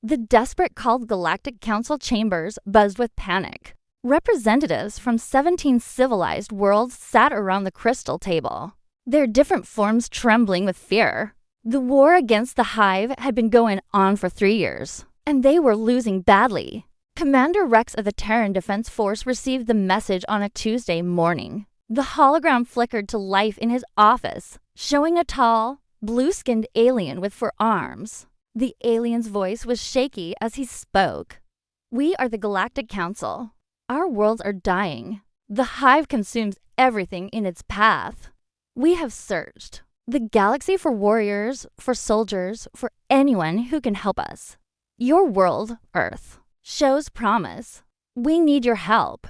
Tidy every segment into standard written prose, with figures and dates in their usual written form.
The desperate called Galactic Council chambers buzzed with panic. Representatives from 17 civilized worlds sat around the crystal table, their different forms trembling with fear. The war against the Hive had been going on for 3 years, and they were losing badly. Commander Rex of the Terran Defense Force received the message on a Tuesday morning. The hologram flickered to life in his office, showing a tall, blue-skinned alien with 4 arms. The alien's voice was shaky as he spoke. "We are the Galactic Council. Our worlds are dying. The Hive consumes everything in its path. We have searched the galaxy for warriors, for soldiers, for anyone who can help us. Your world, Earth, shows promise. We need your help."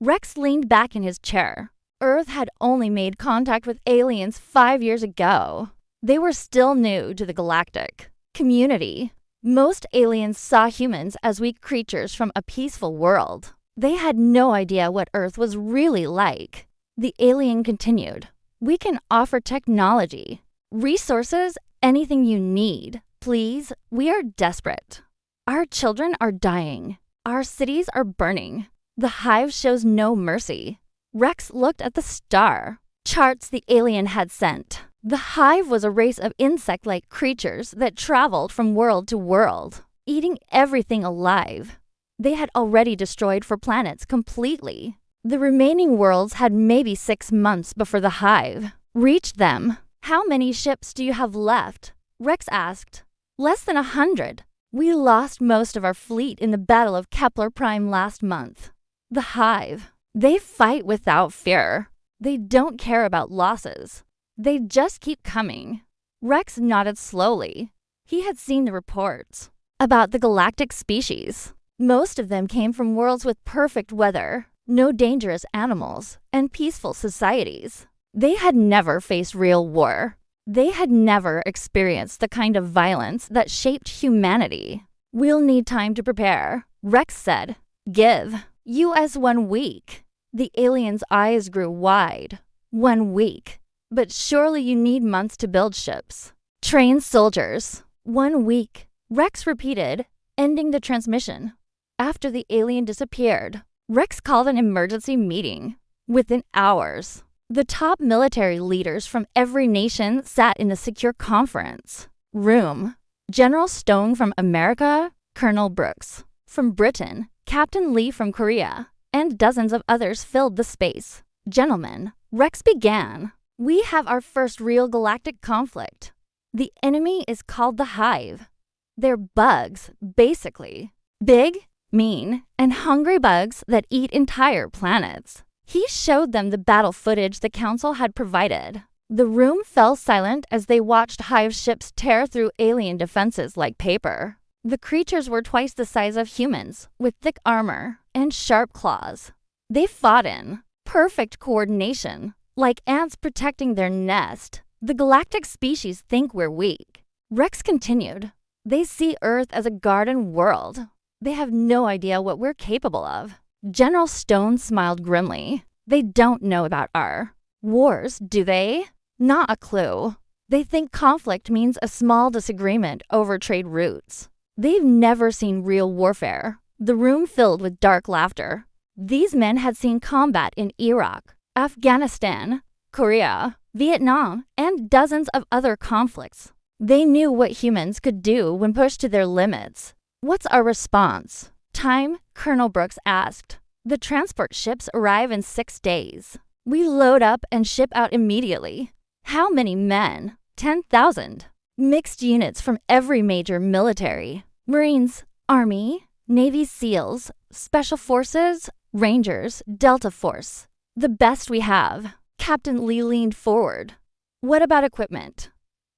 Rex leaned back in his chair. Earth had only made contact with aliens 5 years ago. They were still new to the galactic community. Most aliens saw humans as weak creatures from a peaceful world. They had no idea what Earth was really like. The alien continued. "We can offer technology, resources, anything you need. Please, we are desperate. Our children are dying. Our cities are burning. The Hive shows no mercy." Rex looked at the star charts the alien had sent. The Hive was a race of insect-like creatures that traveled from world to world, eating everything alive. They had already destroyed 4 planets completely. The remaining worlds had maybe 6 months before the Hive reached them. "How many ships do you have left?" Rex asked. "Less than 100. We lost most of our fleet in the Battle of Kepler Prime last month." The Hive. They fight without fear. They don't care about losses. They just keep coming. Rex nodded slowly. He had seen the reports about the galactic species. Most of them came from worlds with perfect weather, no dangerous animals, and peaceful societies. They had never faced real war. They had never experienced the kind of violence that shaped humanity. "We'll need time to prepare," Rex said. "Give us 1 week." The alien's eyes grew wide. 1 week. But surely you need months to build ships. Train soldiers. 1 week. Rex repeated, ending the transmission. After the alien disappeared, Rex called an emergency meeting. Within hours, the top military leaders from every nation sat in a secure conference room. General Stone from America, Colonel Brooks from Britain, Captain Lee from Korea, and dozens of others filled the space. "Gentlemen," Rex began, "we have our first real galactic conflict. The enemy is called the Hive. They're bugs, basically. Big, mean, and hungry bugs that eat entire planets." He showed them the battle footage the Council had provided. The room fell silent as they watched Hive ships tear through alien defenses like paper. The creatures were twice the size of humans, with thick armor and sharp claws. They fought in perfect coordination, like ants protecting their nest. "The galactic species think we're weak." Rex continued. "They see Earth as a garden world. They have no idea what we're capable of." General Stone smiled grimly. "They don't know about our wars, do they? Not a clue. They think conflict means a small disagreement over trade routes. They've never seen real warfare." The room filled with dark laughter. These men had seen combat in Iraq, Afghanistan, Korea, Vietnam, and dozens of other conflicts. They knew what humans could do when pushed to their limits. "What's our response time?" Colonel Brooks asked. "The transport ships arrive in 6 days. We load up and ship out immediately." "How many men?" 10,000. Mixed units from every major military. Marines, Army, Navy SEALs, Special Forces, Rangers, Delta Force. "The best we have." Captain Lee leaned forward. "What about equipment?"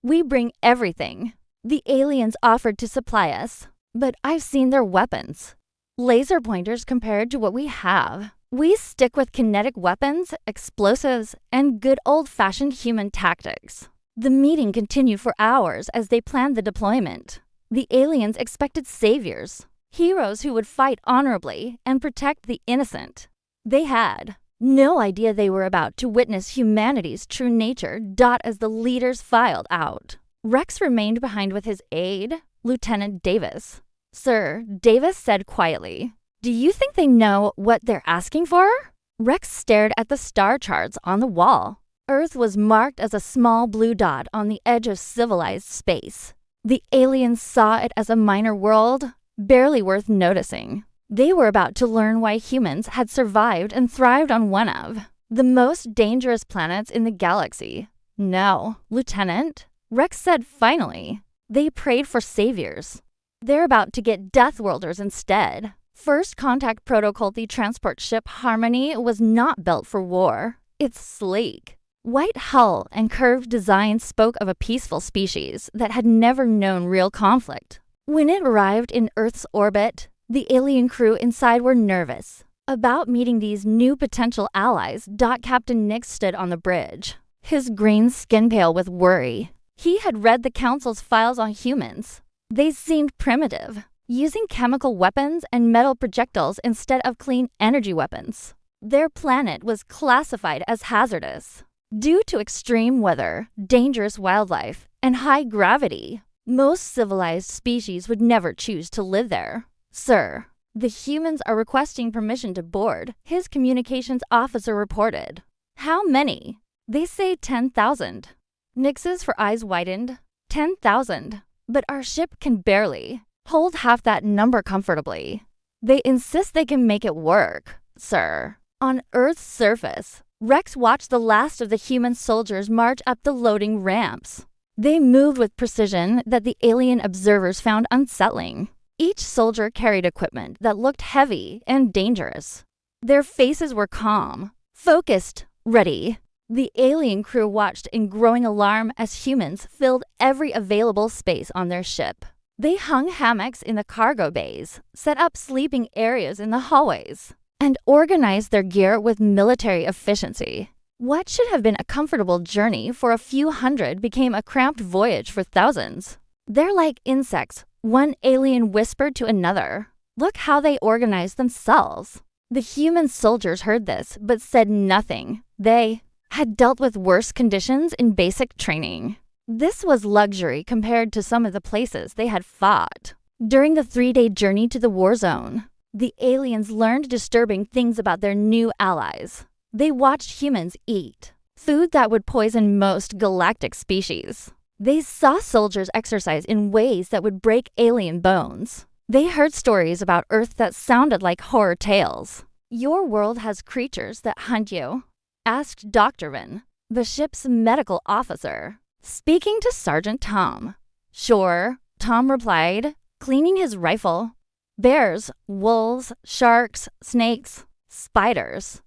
"We bring everything. The aliens offered to supply us, but I've seen their weapons. Laser pointers compared to what we have. We stick with kinetic weapons, explosives, and good old-fashioned human tactics." The meeting continued for hours as they planned the deployment. The aliens expected saviors, heroes who would fight honorably and protect the innocent. They had no idea they were about to witness humanity's true nature. As the leaders filed out, Rex remained behind with his aide, Lieutenant Davis. Sir, Davis said quietly. Do you think they know what they're asking for? Rex stared at the star charts on the wall. Earth was marked as a small blue dot on the edge of civilized space. The aliens saw it as a minor world, barely worth noticing. They were about to learn why humans had survived and thrived on one of the most dangerous planets in the galaxy. No, Lieutenant, Rex said finally. They prayed for saviors. They're about to get Deathworlders instead. First Contact Protocol, the transport ship Harmony, was not built for war. It's sleek. White hull and curved design spoke of a peaceful species that had never known real conflict. When it arrived in Earth's orbit, the alien crew inside were nervous about meeting these new potential allies. Captain Nick stood on the bridge, his green skin pale with worry. He had read the Council's files on humans. They seemed primitive, using chemical weapons and metal projectiles instead of clean energy weapons. Their planet was classified as hazardous due to extreme weather, dangerous wildlife, and high gravity. Most civilized species would never choose to live there. Sir, the humans are requesting permission to board, his communications officer reported. How many? They say 10,000. Nix's eyes widened. 10,000. But our ship can barely hold half that number comfortably. They insist they can make it work, sir. On Earth's surface, Rex watched the last of the human soldiers march up the loading ramps. They moved with precision that the alien observers found unsettling. Each soldier carried equipment that looked heavy and dangerous. Their faces were calm, focused, ready. The alien crew watched in growing alarm as humans filled every available space on their ship. They hung hammocks in the cargo bays, set up sleeping areas in the hallways, and organized their gear with military efficiency. What should have been a comfortable journey for a few hundred became a cramped voyage for thousands. They're like insects, one alien whispered to another. Look how they organize themselves. The human soldiers heard this, but said nothing. They had dealt with worse conditions in basic training. This was luxury compared to some of the places they had fought. During the 3-day journey to the war zone, the aliens learned disturbing things about their new allies. They watched humans eat food that would poison most galactic species. They saw soldiers exercise in ways that would break alien bones. They heard stories about Earth that sounded like horror tales. Your world has creatures that hunt you? Asked Dr. Vin, the ship's medical officer, speaking to Sergeant Tom. Sure, Tom replied, cleaning his rifle. Bears, wolves, sharks, snakes, spiders.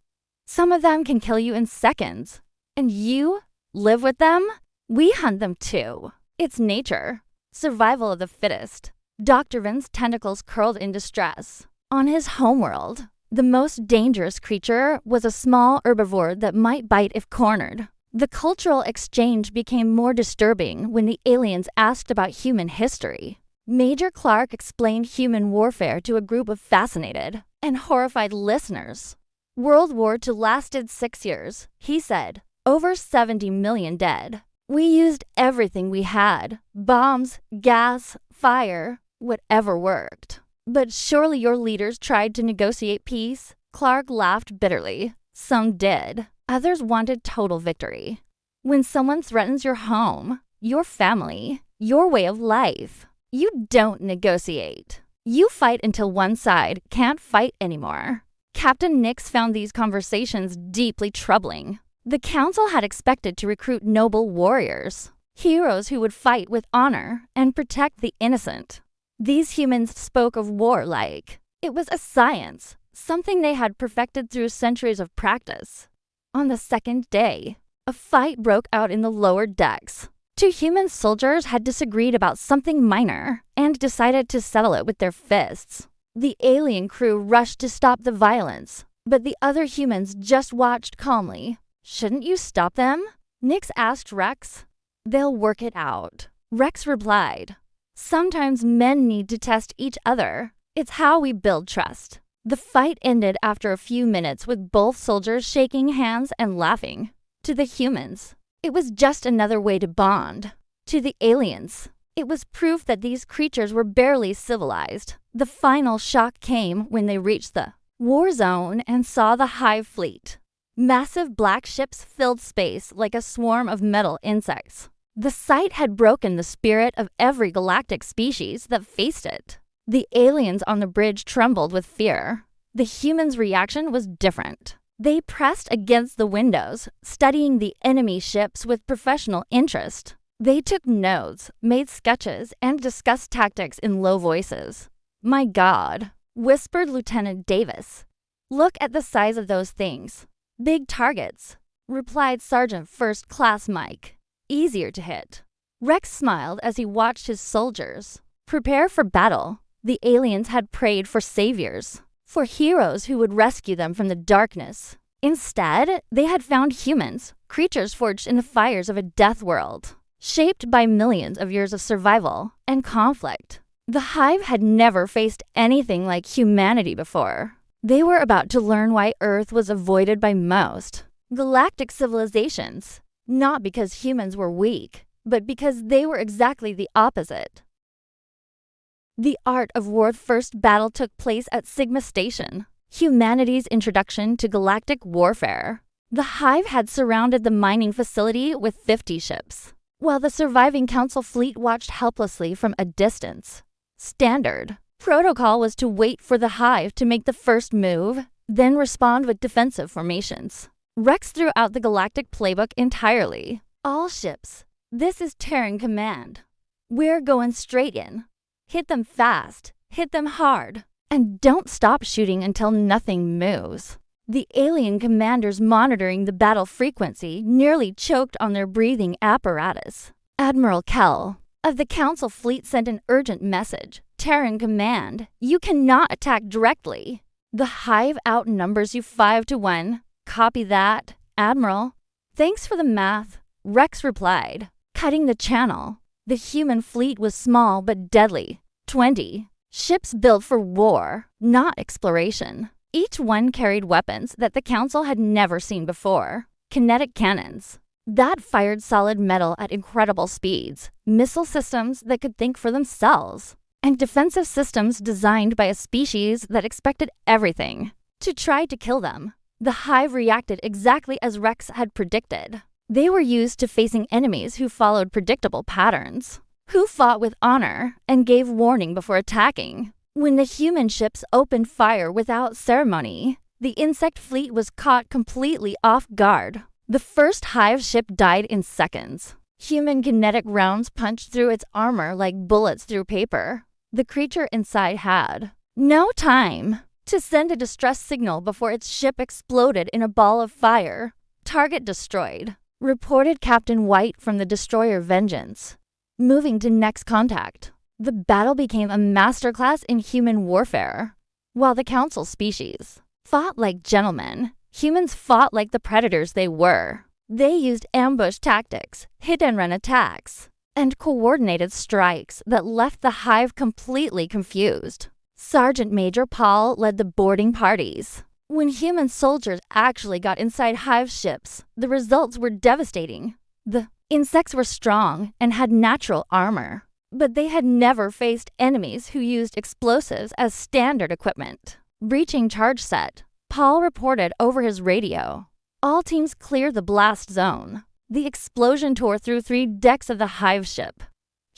Some of them can kill you in seconds. And you live with them? We hunt them too. It's nature. Survival of the fittest. Dr. Vin's tentacles curled in distress. On his homeworld, the most dangerous creature was a small herbivore that might bite if cornered. The cultural exchange became more disturbing when the aliens asked about human history. Major Clark explained human warfare to a group of fascinated and horrified listeners. World War II lasted 6 years, he said. Over 70 million dead. We used everything we had. Bombs, gas, fire, whatever worked. But surely your leaders tried to negotiate peace? Clark laughed bitterly. Some did. Others wanted total victory. When someone threatens your home, your family, your way of life, you don't negotiate. You fight until one side can't fight anymore. Captain Nix found these conversations deeply troubling. The council had expected to recruit noble warriors, heroes who would fight with honor and protect the innocent. These humans spoke of war like it was a science, something they had perfected through centuries of practice. On the second day, a fight broke out in the lower decks. 2 human soldiers had disagreed about something minor and decided to settle it with their fists. The alien crew rushed to stop the violence, but the other humans just watched calmly. Shouldn't you stop them? Nix asked Rex. They'll work it out, Rex replied. Sometimes men need to test each other. It's how we build trust. The fight ended after a few minutes with both soldiers shaking hands and laughing. To the humans, it was just another way to bond. To the aliens, It was proof that these creatures were barely civilized. The final shock came when they reached the war zone and saw the Hive fleet. Massive black ships filled space like a swarm of metal insects. The sight had broken the spirit of every galactic species that faced it. The aliens on the bridge trembled with fear. The humans' reaction was different. They pressed against the windows, studying the enemy ships with professional interest. They took notes, made sketches, and discussed tactics in low voices. "My God," whispered Lieutenant Davis. "Look at the size of those things." "Big targets," replied Sergeant First Class Mike. "Easier to hit." Rex smiled as he watched his soldiers prepare for battle. The aliens had prayed for saviors, for heroes who would rescue them from the darkness. Instead, they had found humans, creatures forged in the fires of a death world, shaped by millions of years of survival and conflict. The Hive had never faced anything like humanity before. They were about to learn why Earth was avoided by most galactic civilizations, not because humans were weak, but because they were exactly the opposite. The art of war's first battle took place at Sigma Station, humanity's introduction to galactic warfare. The Hive had surrounded the mining facility with 50 ships, while the surviving Council fleet watched helplessly from a distance. Standard protocol was to wait for the Hive to make the first move, then respond with defensive formations. Rex threw out the galactic playbook entirely. "All ships, this is Terran Command. We're going straight in. Hit them fast, hit them hard, and don't stop shooting until nothing moves." The alien commanders monitoring the battle frequency nearly choked on their breathing apparatus. Admiral Kell of the Council fleet sent an urgent message. "Terran Command, you cannot attack directly. The Hive outnumbers you 5-1. Copy that, Admiral." "Thanks for the math," Rex replied, cutting the channel. The human fleet was small but deadly. 20 ships built for war, not exploration. Each one carried weapons that the Council had never seen before. Kinetic cannons that fired solid metal at incredible speeds, missile systems that could think for themselves, and defensive systems designed by a species that expected everything to try to kill them. The Hive reacted exactly as Rex had predicted. They were used to facing enemies who followed predictable patterns, who fought with honor and gave warning before attacking. When the human ships opened fire without ceremony, the insect fleet was caught completely off guard. The first Hive ship died in seconds. Human kinetic rounds punched through its armor like bullets through paper. The creature inside had no time to send a distress signal before its ship exploded in a ball of fire. "Target destroyed," reported Captain White from the destroyer Vengeance. Moving to next contact. The battle became a masterclass in human warfare. While the Council species fought like gentlemen, humans fought like the predators they were. They used ambush tactics, hit-and-run attacks, and coordinated strikes that left the Hive completely confused. Sergeant Major Paul led the boarding parties. When human soldiers actually got inside Hive ships, the results were devastating. The insects were strong and had natural armor, but they had never faced enemies who used explosives as standard equipment. Breaching charge set, Paul reported over his radio. All teams clear the blast zone. The explosion tore through 3 decks of the Hive ship.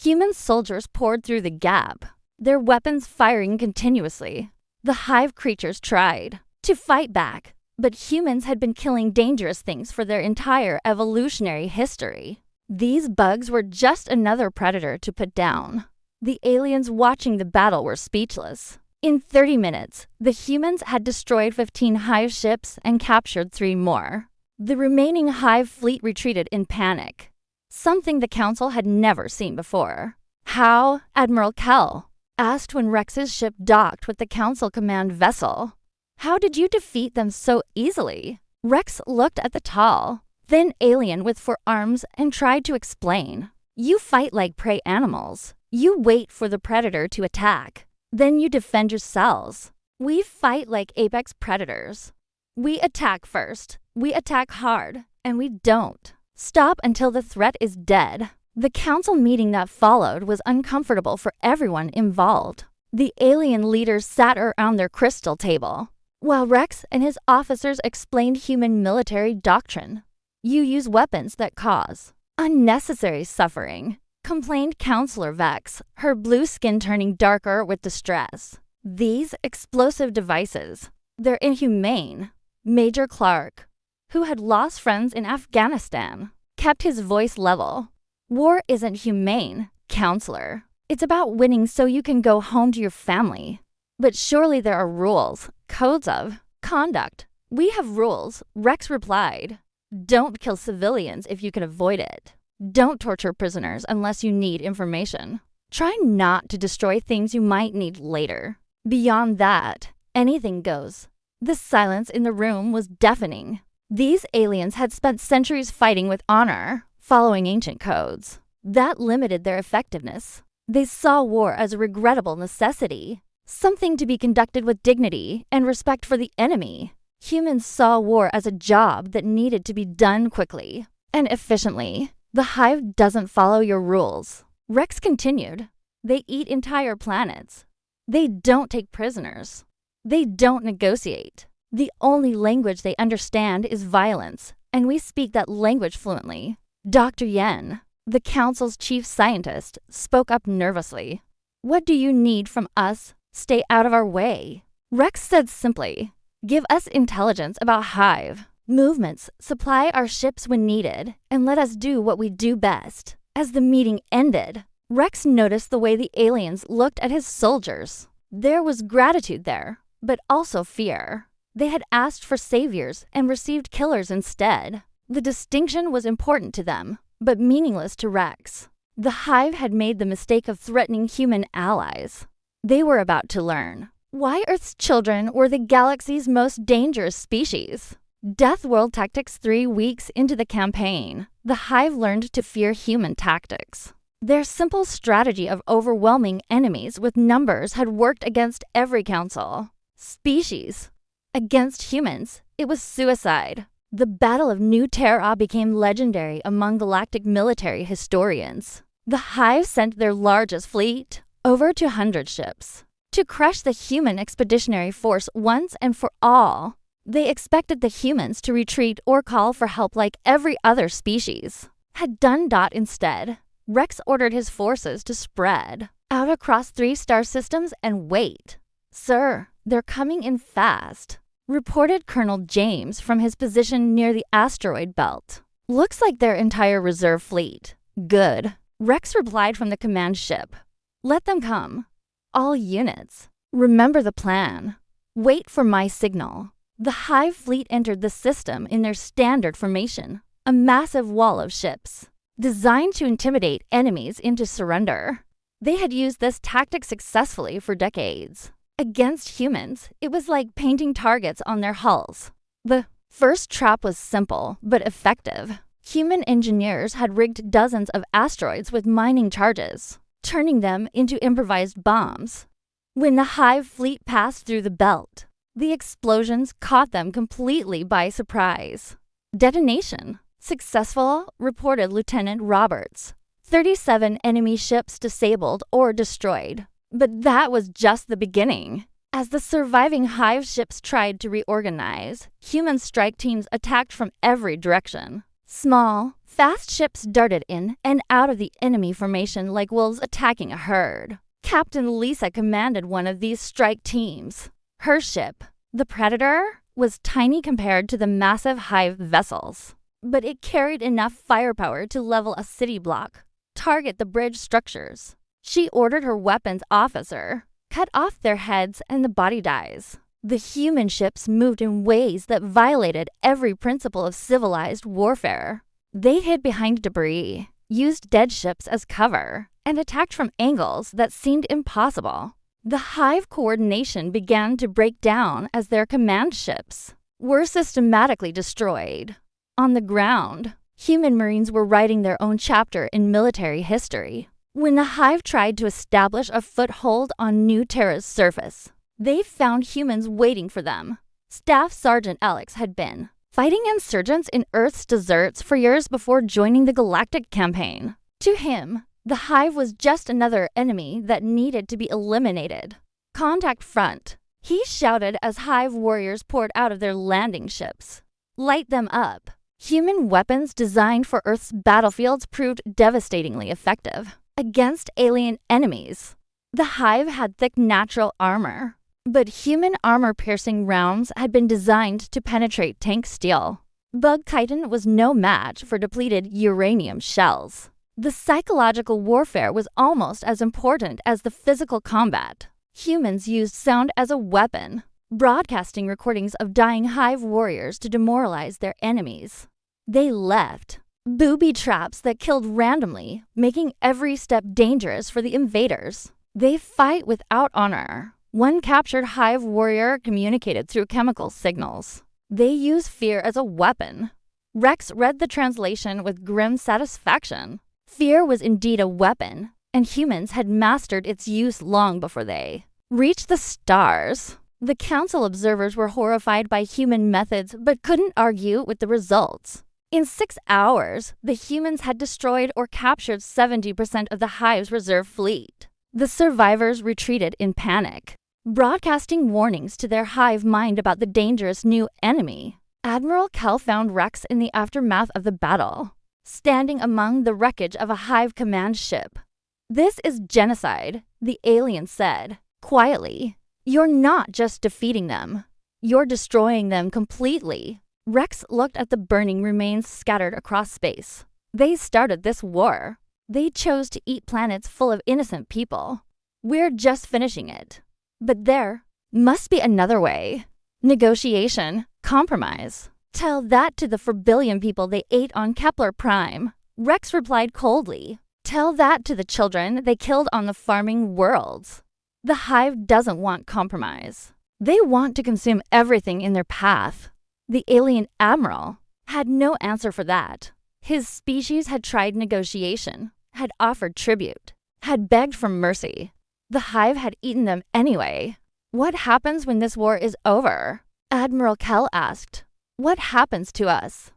Human soldiers poured through the gap, their weapons firing continuously. The Hive creatures tried to fight back, but humans had been killing dangerous things for their entire evolutionary history. These bugs were just another predator to put down. The aliens watching the battle were speechless. In 30 minutes, the humans had destroyed 15 Hive ships and captured 3 more. The remaining Hive fleet retreated in panic, something the Council had never seen before. "How?" Admiral Kell asked when Rex's ship docked with the Council command vessel. "How did you defeat them so easily?" Rex looked at the tall, thin alien with 4 arms and tried to explain. "You fight like prey animals. You wait for the predator to attack. Then you defend yourselves. We fight like apex predators. We attack first. We attack hard. And we don't stop until the threat is dead." The council meeting that followed was uncomfortable for everyone involved. The alien leaders sat around their crystal table, while Rex and his officers explained human military doctrine. You use weapons that cause unnecessary suffering, complained Counselor Vex, her blue skin turning darker with distress. These explosive devices, they're inhumane. Major Clark, who had lost friends in Afghanistan, kept his voice level. War isn't humane, Counselor. It's about winning so you can go home to your family. But surely there are rules, codes of conduct. We have rules, Rex replied. Don't kill civilians if you can avoid it. Don't torture prisoners unless you need information. Try not to destroy things you might need later. Beyond that, anything goes. The silence in the room was deafening. These aliens had spent centuries fighting with honor, following ancient codes. That limited their effectiveness. They saw war as a regrettable necessity, something to be conducted with dignity and respect for the enemy. Humans saw war as a job that needed to be done quickly and efficiently. The hive doesn't follow your rules. Rex continued. They eat entire planets. They don't take prisoners. They don't negotiate. The only language they understand is violence, and we speak that language fluently. Dr. Yen, the council's chief scientist, spoke up nervously. What do you need from us? Stay out of our way. Rex said simply, give us intelligence about hive movements, supply our ships when needed, and let us do what we do best. As the meeting ended, Rex noticed the way the aliens looked at his soldiers. There was gratitude there, but also fear. They had asked for saviors and received killers instead. The distinction was important to them, but meaningless to Rex. The hive had made the mistake of threatening human allies. They were about to learn why Earth's children were the galaxy's most dangerous species. Deathworld tactics 3 weeks into the campaign, the hive learned to fear human tactics. Their simple strategy of overwhelming enemies with numbers had worked against every council. Species. Against humans, it was suicide. The Battle of New Terra became legendary among galactic military historians. The hive sent their largest fleet, over 200 ships, to crush the human expeditionary force once and for all. They expected the humans to retreat or call for help like every other species. Had done dot instead. Rex ordered his forces to spread out across 3 star systems and wait. Sir, they're coming in fast, reported Colonel James from his position near the asteroid belt. Looks like their entire reserve fleet. Good. Rex replied from the command ship. Let them come. All units. Remember the plan. Wait for my signal. The hive fleet entered the system in their standard formation, a massive wall of ships, designed to intimidate enemies into surrender. They had used this tactic successfully for decades. Against humans, it was like painting targets on their hulls. The first trap was simple, but effective. Human engineers had rigged dozens of asteroids with mining charges, turning them into improvised bombs. When the hive fleet passed through the belt, the explosions caught them completely by surprise. Detonation. Successful, reported Lieutenant Roberts. 37 enemy ships disabled or destroyed. But that was just the beginning. As the surviving hive ships tried to reorganize, human strike teams attacked from every direction. Small, fast ships darted in and out of the enemy formation like wolves attacking a herd. Captain Lisa commanded one of these strike teams. Her ship, the Predator, was tiny compared to the massive hive vessels, but it carried enough firepower to level a city block, target the bridge structures. She ordered her weapons officer, cut off their heads and the body dies. The human ships moved in ways that violated every principle of civilized warfare. They hid behind debris, used dead ships as cover, and attacked from angles that seemed impossible. The hive coordination began to break down as their command ships were systematically destroyed. On the ground, human marines were writing their own chapter in military history. When the hive tried to establish a foothold on New Terra's surface, they found humans waiting for them. Staff Sergeant Alex had been fighting insurgents in Earth's deserts for years before joining the Galactic campaign. To him, the hive was just another enemy that needed to be eliminated. Contact front, he shouted as hive warriors poured out of their landing ships. Light them up. Human weapons designed for Earth's battlefields proved devastatingly effective against alien enemies. The hive had thick natural armor, but human armor-piercing rounds had been designed to penetrate tank steel. Bug chitin was no match for depleted uranium shells. The psychological warfare was almost as important as the physical combat. Humans used sound as a weapon, broadcasting recordings of dying hive warriors to demoralize their enemies. They left booby traps that killed randomly, making every step dangerous for the invaders. They fight without honor. One captured hive warrior communicated through chemical signals. They use fear as a weapon. Rex read the translation with grim satisfaction. Fear was indeed a weapon, and humans had mastered its use long before they reached the stars. The council observers were horrified by human methods but couldn't argue with the results. In 6 hours, the humans had destroyed or captured 70% of the hive's reserve fleet. The survivors retreated in panic, broadcasting warnings to their hive mind about the dangerous new enemy. Admiral Kell found Rex in the aftermath of the battle, standing among the wreckage of a hive command ship. "This is genocide," the alien said, quietly. "You're not just defeating them. You're destroying them completely." Rex looked at the burning remains scattered across space. They started this war. They chose to eat planets full of innocent people. We're just finishing it. But there must be another way. Negotiation, compromise. Tell that to the 4 billion people they ate on Kepler Prime. Rex replied coldly. Tell that to the children they killed on the farming worlds. The hive doesn't want compromise. They want to consume everything in their path. The alien admiral had no answer for that. His species had tried negotiation, had offered tribute, had begged for mercy. The hive had eaten them anyway. What happens when this war is over? Admiral Kell asked. What happens to us?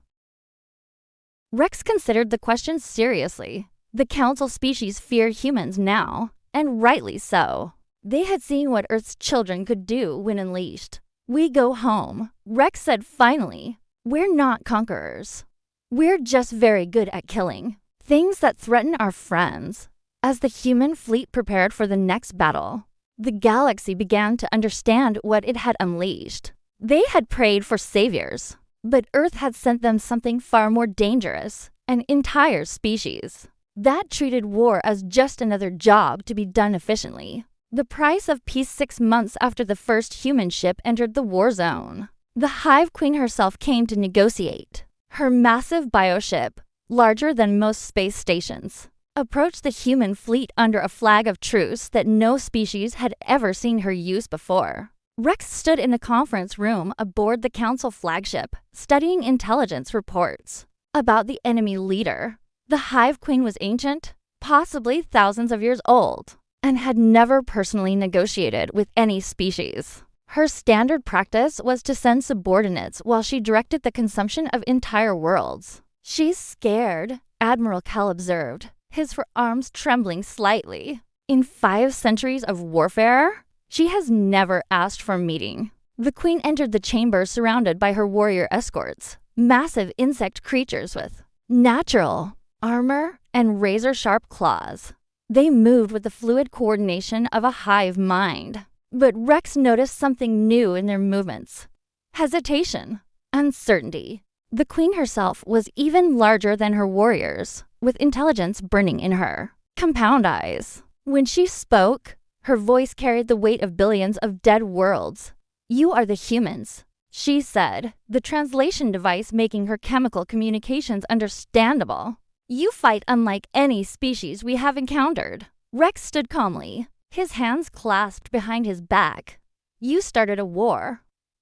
Rex considered the question seriously. The council species fear humans now, and rightly so. They had seen what Earth's children could do when unleashed. "We go home," Rex said finally. "We're not conquerors. We're just very good at killing things that threaten our friends." As the human fleet prepared for the next battle, the galaxy began to understand what it had unleashed. They had prayed for saviors, but Earth had sent them something far more dangerous, an entire species that treated war as just another job to be done efficiently. The price of peace 6 months after the first human ship entered the war zone. The Hive Queen herself came to negotiate. Her massive bioship, larger than most space stations, approached the human fleet under a flag of truce that no species had ever seen her use before. Rex stood in the conference room aboard the Council flagship, studying intelligence reports about the enemy leader. The Hive Queen was ancient, possibly thousands of years old, and had never personally negotiated with any species. Her standard practice was to send subordinates while she directed the consumption of entire worlds. "She's scared," Admiral Kell observed, his forearms trembling slightly. "In 5 centuries of warfare, she has never asked for a meeting." The queen entered the chamber surrounded by her warrior escorts, massive insect creatures with natural armor and razor-sharp claws. They moved with the fluid coordination of a hive mind. But Rex noticed something new in their movements. Hesitation, uncertainty. The queen herself was even larger than her warriors, with intelligence burning in her. Compound eyes. When she spoke, her voice carried the weight of billions of dead worlds. "You are the humans," she said, the translation device making her chemical communications understandable. "You fight unlike any species we have encountered." Rex stood calmly, his hands clasped behind his back. "You started a war.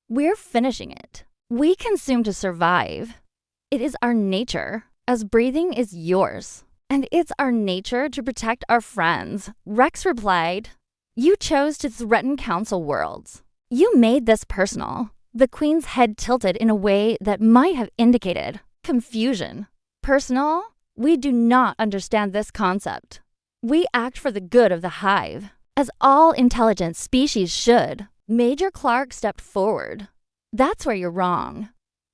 We're finishing it. We consume to survive. It is our nature, as breathing is yours. And it's our nature to protect our friends," Rex replied. "You chose to threaten council worlds. You made this personal." The queen's head tilted in a way that might have indicated confusion. "Personal? We do not understand this concept. We act for the good of the hive, as all intelligent species should. Major Clark stepped forward. That's where you're wrong.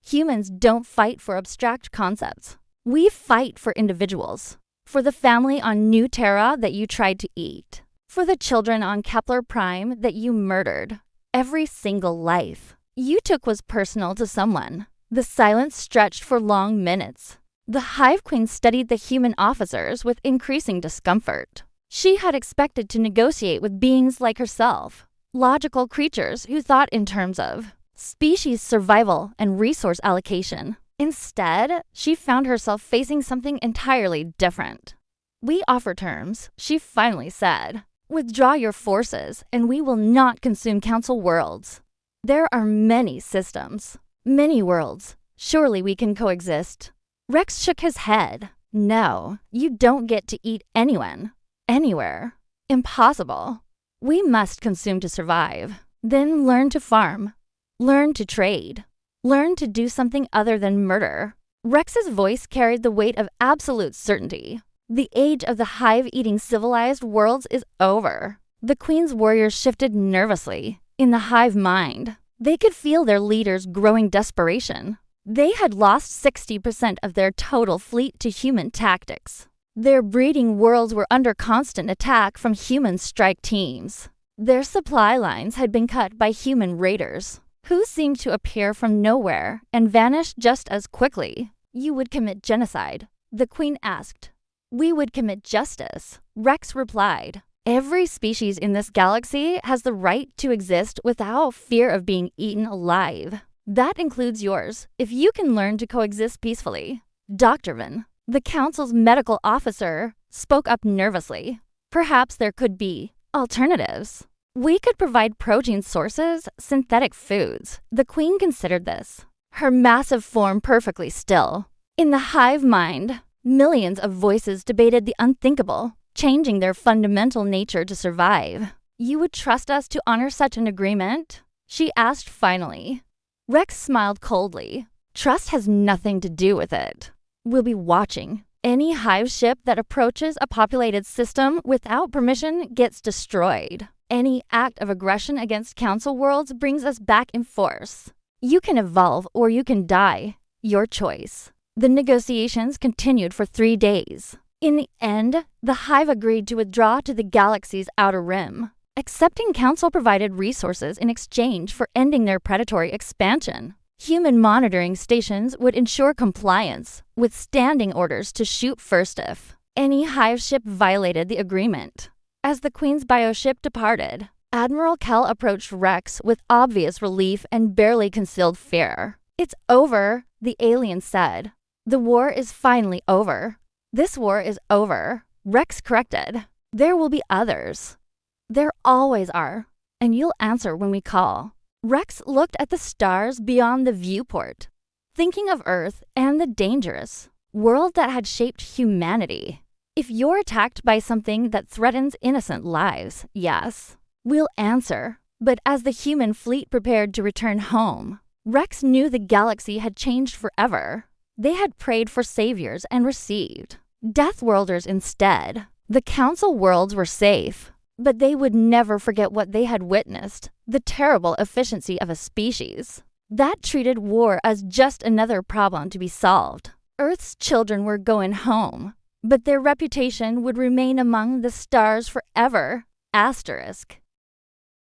Humans don't fight for abstract concepts. We fight for individuals. For the family on New Terra that you tried to eat. For the children on Kepler Prime that you murdered. Every single life you took was personal to someone. The silence stretched for long minutes. The Hive Queen studied the human officers with increasing discomfort. She had expected to negotiate with beings like herself, logical creatures who thought in terms of species survival and resource allocation. Instead, she found herself facing something entirely different. We offer terms, she finally said. Withdraw your forces, and we will not consume Council worlds. There are many systems, many worlds. Surely we can coexist. Rex shook his head. No, you don't get to eat anyone, anywhere. Impossible. We must consume to survive. Then learn to farm. Learn to trade. Learn to do something other than murder. Rex's voice carried the weight of absolute certainty. The age of the hive-eating civilized worlds is over. The Queen's warriors shifted nervously. In the hive mind, they could feel their leaders' growing desperation. They had lost 60% of their total fleet to human tactics. Their breeding worlds were under constant attack from human strike teams. Their supply lines had been cut by human raiders, who seemed to appear from nowhere and vanish just as quickly. You would commit genocide, the Queen asked. We would commit justice, Rex replied. Every species in this galaxy has the right to exist without fear of being eaten alive. That includes yours, if you can learn to coexist peacefully. Dr. Van, the Council's medical officer, spoke up nervously. Perhaps there could be alternatives. We could provide protein sources, synthetic foods. The Queen considered this, her massive form perfectly still. In the hive mind, millions of voices debated the unthinkable, changing their fundamental nature to survive. You would trust us to honor such an agreement? She asked finally. Rex smiled coldly. Trust has nothing to do with it. We'll be watching. Any hive ship that approaches a populated system without permission gets destroyed. Any act of aggression against Council worlds brings us back in force. You can evolve or you can die. Your choice. The negotiations continued for 3 days. In the end, the Hive agreed to withdraw to the galaxy's outer rim, accepting Council-provided resources in exchange for ending their predatory expansion. Human monitoring stations would ensure compliance, with standing orders to shoot first if any Hive ship violated the agreement. As the Queen's bioship departed, Admiral Kell approached Rex with obvious relief and barely concealed fear. It's over, the alien said. The war is finally over. This war is over, Rex corrected. There will be others. There always are, and you'll answer when we call. Rex looked at the stars beyond the viewport, thinking of Earth and the dangerous world that had shaped humanity. If you're attacked by something that threatens innocent lives, yes, we'll answer. But as the human fleet prepared to return home, Rex knew the galaxy had changed forever. They had prayed for saviors and received Deathworlders instead. The Council worlds were safe, but they would never forget what they had witnessed, the terrible efficiency of a species that treated war as just another problem to be solved. Earth's children were going home, but their reputation would remain among the stars forever. Asterisk.